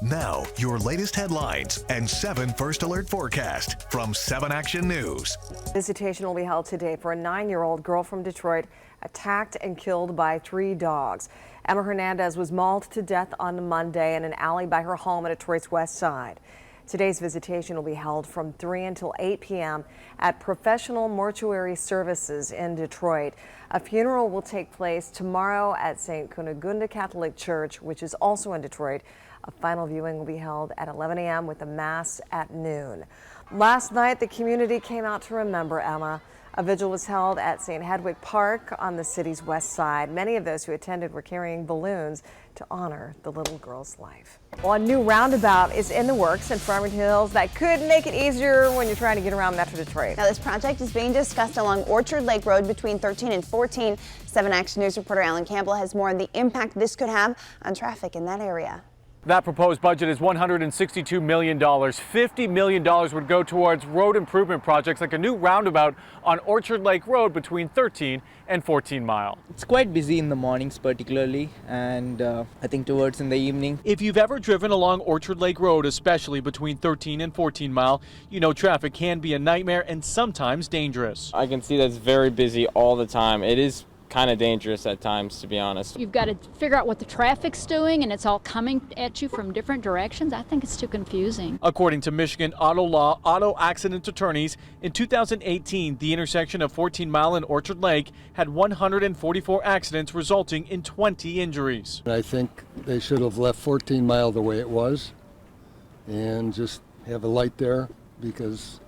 Now, your latest headlines and 7 First Alert forecast from 7 Action News. Visitation will be held today for a 9-year-old girl from Detroit attacked and killed by 3 dogs. Emma Hernandez was mauled to death on Monday in an alley by her home at Detroit's west side. Today's visitation will be held from 3 until 8 p.m. at Professional Mortuary Services in Detroit. A funeral will take place tomorrow at St. Cunegunda Catholic Church, which is also in Detroit. A final viewing will be held at 11 a.m. with a mass at noon. Last night, the community came out to remember Emma. A vigil was held at St. Hedwig Park on the city's west side. Many of those who attended were carrying balloons to honor the little girl's life. Well, a new roundabout is in the works in Farmington Hills that could make it easier when you're trying to get around Metro Detroit. Now, this project is being discussed along Orchard Lake Road between 13 and 14. 7 Action News reporter Alan Campbell has more on the impact this could have on traffic in that area. That proposed budget is $162 million. $50 million would go towards road improvement projects like a new roundabout on Orchard Lake Road between 13 and 14 Mile. It's quite busy in the mornings particularly, and I think towards in the evening. If you've ever driven along Orchard Lake Road, especially between 13 and 14 Mile, you know traffic can be a nightmare and sometimes dangerous. I can see that it's very busy all the time. It is kind of dangerous at times, to be honest. You've got to figure out what the traffic's doing, and it's all coming at you from different directions. I think it's too confusing. According to Michigan auto law, auto accident attorneys, in 2018, the intersection of 14 Mile and Orchard Lake had 144 accidents resulting in 20 injuries. I think they should have left 14 Mile the way it was and just have a light there because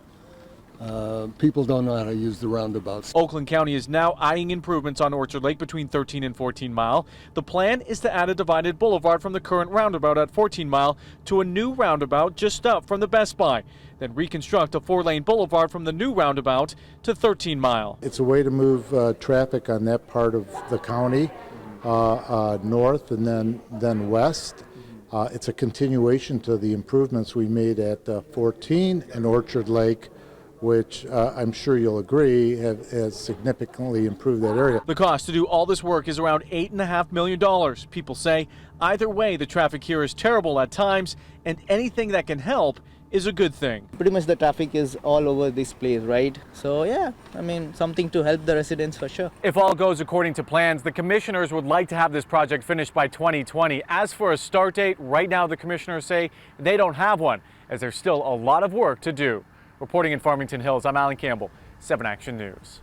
people don't know how to use the roundabouts. Oakland County is now eyeing improvements on Orchard Lake between 13 and 14 Mile. The plan is to add a divided boulevard from the current roundabout at 14 Mile to a new roundabout just up from the Best Buy, then reconstruct a 4-lane boulevard from the new roundabout to 13 Mile. It's a way to move traffic on that part of the county north and then west. It's a continuation to the improvements we made at 14 and Orchard Lake, which I'm sure you'll agree has significantly improved that area. The cost to do all this work is around $8.5 million. People say either way, the traffic here is terrible at times, and anything that can help is a good thing. Pretty much the traffic is all over this place, right? So yeah, I mean, something to help the residents for sure. If all goes according to plans, the commissioners would like to have this project finished by 2020. As for a start date, right now the commissioners say they don't have one, as there's still a lot of work to do. Reporting in Farmington Hills, I'm Alan Campbell, 7 Action News.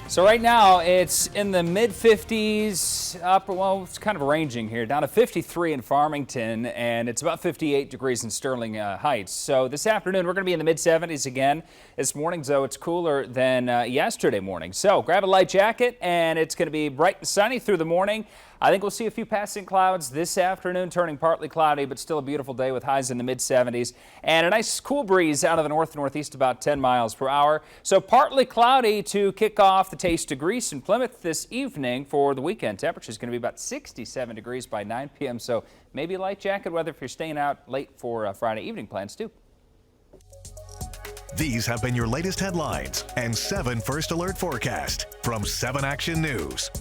So right now it's in the mid-50s, well, it's kind of ranging here, down to 53 in Farmington, and it's about 58 degrees in Sterling Heights. So this afternoon we're going to be in the mid-70s again. This morning, though, it's cooler than yesterday morning. So grab a light jacket, and it's going to be bright and sunny through the morning. I think we'll see a few passing clouds this afternoon, turning partly cloudy, but still a beautiful day with highs in the mid-70s. And a nice cool breeze out of the north-northeast, about 10 miles per hour. So partly cloudy to kick off the Taste of Greece in Plymouth this evening for the weekend. Temperature is going to be about 67 degrees by 9 p.m. So maybe a light jacket weather if you're staying out late for Friday evening plans, too. These have been your latest headlines and 7 First Alert forecast from 7 Action News.